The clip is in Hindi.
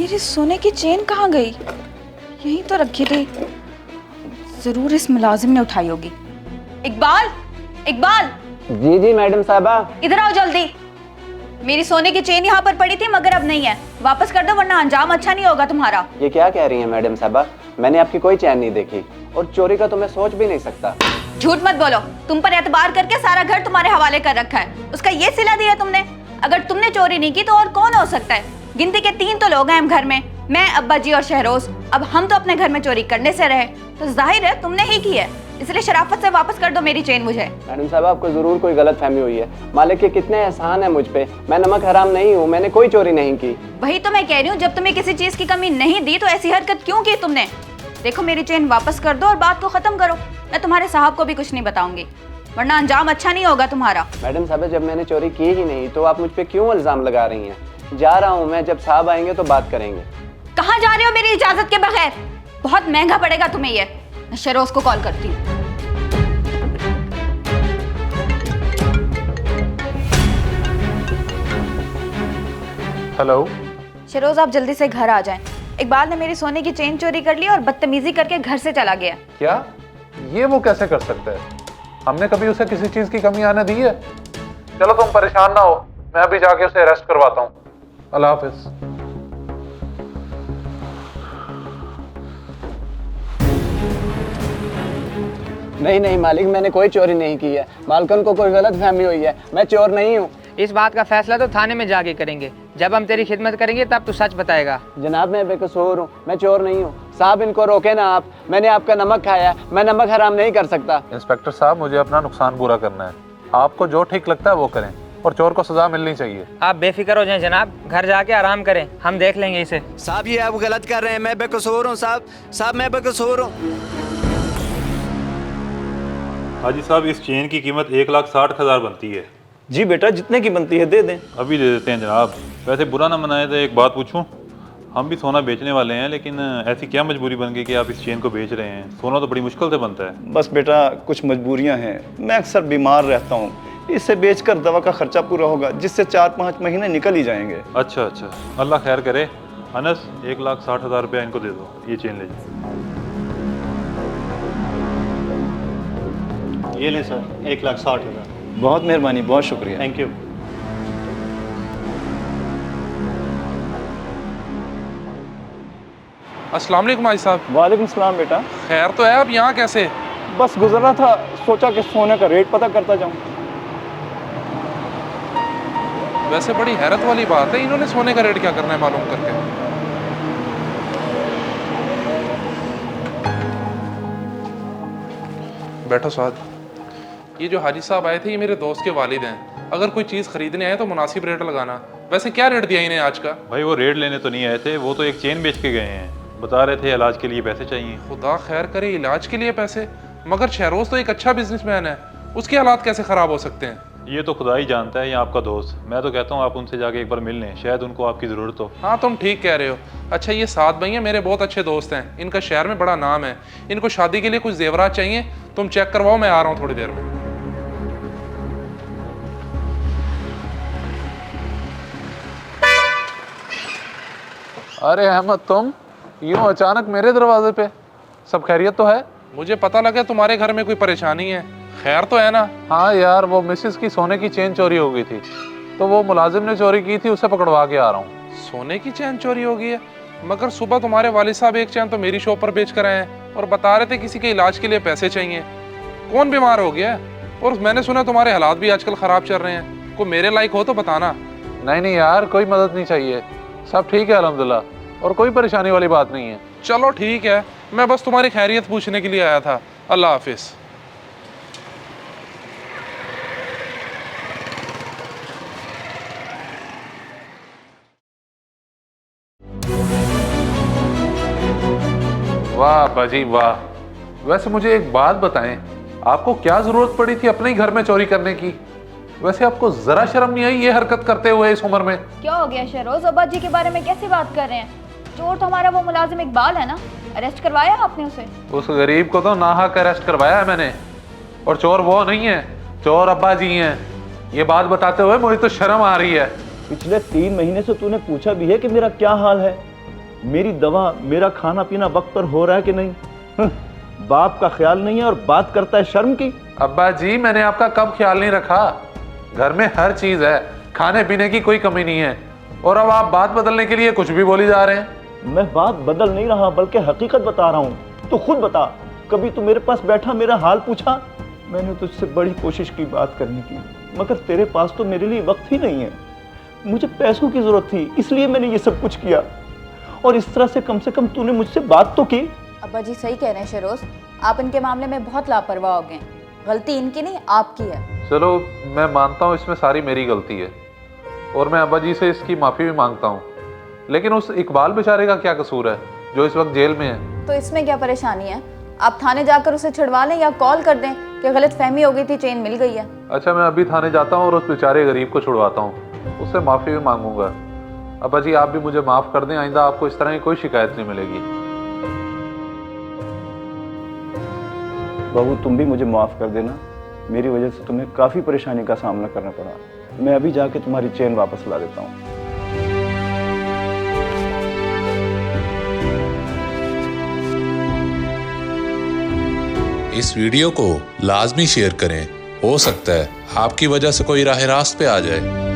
मेरी सोने की चेन कहाँ गई? यहीं तो रखी थी। जरूर इस मुलाजिम ने उठाई होगी। इकबाल, इकबाल! जी जी मैडम साहबा। इधर आओ जल्दी। मेरी सोने की चेन यहाँ पर पड़ी थी मगर अब नहीं है। वापस कर दो वरना अंजाम अच्छा नहीं होगा तुम्हारा। ये क्या कह रही हैं मैडम साहबा? मैंने आपकी कोई चैन नहीं देखी और चोरी का तो मैं सोच भी नहीं सकता। झूठ मत बोलो। तुम पर एतबार करके सारा घर तुम्हारे हवाले कर रखा है। उसका ये सिला दिया तुमने। अगर तुमने चोरी नहीं की तो और कौन हो सकता है? गिनती के 3 तो लोग हैं हम घर में, मैं, अब्बा जी और शहरोज। अब हम तो अपने घर में चोरी करने से रहे, तो जाहिर है तुमने ही की है। इसलिए शराफत से वापस कर दो मेरी चेन मुझे। मैडम साहब आपको जरूर कोई गलत फहमी हुई है। मालिक के कितने एहसान है मुझ पे। मैं नमक हराम नहीं हूँ, मैंने कोई चोरी नहीं की। वही तो मैं कह रही हूँ, जब तुम्हें किसी चीज की कमी नहीं दी तो ऐसी हरकत क्यों की तुमने? देखो मेरी चेन वापस कर दो और बात को खत्म करो। मैं तुम्हारे साहब को भी कुछ नहीं बताऊंगी वरना अंजाम अच्छा नहीं होगा तुम्हारा। मैडम साहब जब मैंने चोरी की ही नहीं तो आप मुझ पे क्यों इल्जाम लगा रही हैं? जा रहा हूँ मैं, जब साहब आएंगे तो बात करेंगे। कहाँ जा रहे हो मेरी इजाजत के बगैर? बहुत महंगा पड़ेगा तुम्हें ये। मैं शहरोज को कॉल करती हूँ। हेलो शहरोज आप जल्दी से घर आ जाएं। इकबाल ने मेरी सोने की चेन चोरी कर ली और बदतमीजी करके घर से चला गया। क्या? ये वो कैसे कर सकता है? हमने कभी उसे किसी चीज की कमी आने दी है? चलो तुम परेशान ना हो, मैं अभी जाके उसे अरेस्ट करवाता हूँ। अल्लाह हाफिज। नहीं नहीं मालिक, मैंने कोई चोरी नहीं की है। मालकन को कोई गलत फहमी हुई है, मैं चोर नहीं हूँ। इस बात का फैसला तो थाने में जाके करेंगे। जब हम तेरी खिदमत करेंगे तब तू सच बताएगा। जनाब मैं बेकसूर हूँ, मैं चोर नहीं हूँ। साहब इनको रोके ना आप, मैंने आपका नमक खाया है, मैं नमक हराम नहीं कर सकता। इंस्पेक्टर साहब मुझे अपना नुकसान पूरा करना है, आपको जो ठीक लगता है वो करें और चोर को सजा मिलनी चाहिए। आप बेफिक्र हो जाएं जनाब, घर जाके आराम करें, हम देख लेंगे इसे। साहब ये आप गलत कर रहे हैं, मैं बेकसूर हूँ साहब। साहब मैं बेकसूर हूँ। हाजी साहब इस चेन की कीमत 1,60,000 बनती है। जी बेटा जितने की बनती है दे दें। अभी दे देते हैं जनाब। वैसे बुरा ना मनाए तो एक बात पूछूं, हम भी सोना बेचने वाले हैं लेकिन ऐसी क्या मजबूरी बन गई कि आप इस चेन को बेच रहे हैं? सोना तो बड़ी मुश्किल से बनता है। बस बेटा कुछ मजबूरियां हैं, मैं अक्सर बीमार रहता हूँ, इसे बेचकर दवा का खर्चा पूरा होगा जिससे 4-5 महीने निकल ही जाएंगे। अच्छा अच्छा, अल्लाह खैर करे। अनस 1,60,000 रुपया इनको दे दो, ये चेन ले जाओ। ये लें सर 1,60,000। बहुत मेहरबानी, बहुत शुक्रिया। Thank you. अस्सलाम वालेकुम भाई साहब। वालेकुम सलाम बेटा। खैर तो है, अब यहाँ कैसे? बस गुजर रहा था, सोचा कि सोने का रेट पता करता जाऊं। वैसे बड़ी हैरत वाली बात है, इन्होंने सोने का रेट क्या करना है मालूम करके। बैठो साहब। ये जो हाजी साहब आए थे ये मेरे दोस्त के वालिद हैं। अगर कोई चीज़ खरीदने आए तो मुनासिब रेट लगाना। वैसे क्या रेट दिया इन्हें आज का? भाई वो रेट लेने तो नहीं आए थे, वो तो एक चेन बेच के गए हैं। बता रहे थे इलाज के लिए पैसे चाहिए। खुदा खैर करे, इलाज के लिए पैसे? मगर शहरोज तो एक अच्छा बिजनेसमैन है, उसके हालात कैसे ख़राब हो सकते हैं? ये तो खुदा ही जानता है, ये आपका दोस्त। मैं तो कहता हूँ आप उनसे जाके एक बार मिल लें, शायद उनको आपकी ज़रूरत हो। हाँ तुम ठीक कह रहे हो। अच्छा ये सात भाई हैं, मेरे बहुत अच्छे दोस्त हैं, इनका शहर में बड़ा नाम है। इनको शादी के लिए कुछ जेवरात चाहिए, तुम चेक करवाओ, मैं आ रहा हूँ थोड़ी देर में। अरे अहमद तुम यूं अचानक मेरे दरवाजे पे? सब खैरियत तो है? मुझे पता लगा तुम्हारे घर में कोई परेशानी है, खैर तो है ना? हाँ यार वो मिसेस की सोने की चेन चोरी हो गई थी, तो वो मुलाजिम ने चोरी की थी, उसे पकड़वा के आ रहा हूँ। सोने की चेन चोरी हो गई है? मगर सुबह तुम्हारे वालिद साहब एक चेन तो मेरी शॉप पर बेच कर आए हैं और बता रहे थे किसी के इलाज के लिए पैसे चाहिए। कौन बीमार हो गया? और मैंने सुना तुम्हारे हालात भी आजकल खराब चल रहे हैं, कोई मेरे लायक हो तो बताना। नहीं नहीं यार कोई मदद नहीं चाहिए, सब ठीक है अल्हम्दुलिल्लाह और कोई परेशानी वाली बात नहीं है। चलो ठीक है, मैं बस तुम्हारी खैरियत पूछने के लिए आया था। अल्लाह हाफिज। वाह बाजी वाह। वैसे मुझे एक बात बताएं, आपको क्या जरूरत पड़ी थी अपने ही घर में चोरी करने की? वैसे आपको जरा शर्म नहीं आई ये हरकत करते हुए इस उम्र में? क्या हो गया शहरोज, अब्बा जी के बारे में कैसी बात कर रहे हैं? चोर तो हमारा वो मुलाजिम इकबाल है ना, अरेस्ट करवाया आपने उसे? उस गरीब को तो नाहक अरेस्ट करवाया है मैंने, और चोर वो नहीं है, चोर अब्बा जी हैं। ये बात बताते हुए मुझे तो शर्म आ रही है। पिछले 3 महीने से तूने पूछा भी है कि मेरा क्या हाल है? मेरी दवा, मेरा खाना पीना वक्त पर हो रहा है कि नहीं? बाप का ख्याल नहीं है और बात करता है शर्म की। अब्बा जी, मैंने आपका कब ख्याल नहीं रखा? घर में हर चीज है, खाने पीने की कोई कमी नहीं है, और अब आप बात बदलने के लिए कुछ भी बोली जा रहे हैं। मैं बात बदल नहीं रहा बल्कि हकीकत बता रहा हूँ। तो खुद बता, कभी तू मेरे पास बैठा मेरा हाल पूछा? मैंने तुझसे बड़ी कोशिश की बात करने की, मगर तेरे पास तो मेरे लिए वक्त ही नहीं है। मुझे पैसों की जरूरत थी, इसलिए मैंने ये सब कुछ किया, और इस तरह से कम तूने मुझसे बात तो की। अब्बा जी सही कह रहे हैं शेरोज, आप इनके मामले में बहुत लापरवाह हो गए। गलती इनकी नहीं, आपकी है। चलो मैं मानता हूँ इसमें सारी मेरी गलती है, और मैं अब्बा जी से इसकी माफ़ी भी मांगता हूँ, लेकिन उस इकबाल बेचारे का क्या कसूर है जो इस वक्त जेल में है? तो इसमें क्या परेशानी है? आप थाने जाकर उसे छुड़वा लें या कॉल कर दें कि गलत फहमी हो गई थी, चेन मिल गई है। अच्छा, मैं अभी थाने जाता हूँ और उस बेचारे गरीब को छुड़वाता हूँ, उससे माफ़ी भी मांगूंगा। अब्बा जी आप भी मुझे माफ़ कर दें, आइंदा आपको इस तरह की कोई शिकायत नहीं मिलेगी। बाबू तुम भी मुझे माफ़ कर देना, मेरी वजह से तुम्हें काफ़ी परेशानी का सामना करना पड़ा। मैं अभी जाके तुम्हारी चेन वापस ला देता हूँ। इस वीडियो को लाजमी शेयर करें, हो सकता है आपकी वजह से कोई राह रास्त पे आ जाए।